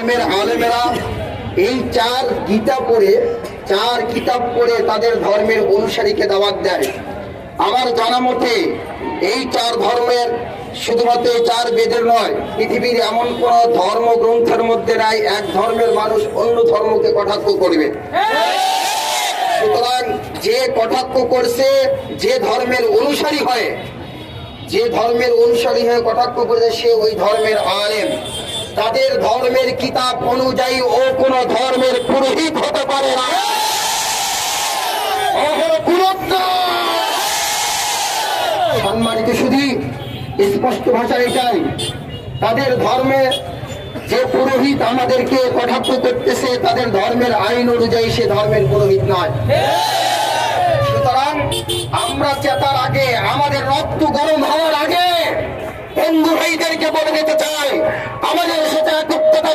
ধর্মের আলেমেরা এই চার কিতাব পড়ে তাদের ধর্মের অনুসারীকে দাওয়াত দেয়। আমার জানা মতে এই চার ধর্মের শুধুমাত্র এই চার বেদের নয়, পৃথিবীর এমন কোন ধর্মগ্রন্থের মধ্যে নাই এক ধর্মের মানুষ অন্য ধর্মকে কটাক্ষ করবে। সুতরাং যে কটাক্ষ করছে, যে ধর্মের অনুসারী হয়ে কটাক্ষ করেছে, সে ওই ধর্মের আলেম। তাদের ধর্মের কিতাব অনুযায়ী ও কোন ধর্মের পুরোহিত হতে পারে না। সম্মানিত শুধু স্পষ্ট ভাষায় এটাই, তাদের ধর্মে যে পুরোহিত আমাদেরকে কটাক্ষ করতেছে, তাদের ধর্মের আইন অনুযায়ী সে ধর্মের পুরোহিত নয়। সুতরাং আমরা চেতার আগে, আমাদের রক্ত গরম হওয়ার আগে বন্ধু ভাইদেরকে বলে দিতে চাই, আমাদের সাথে একত্রতা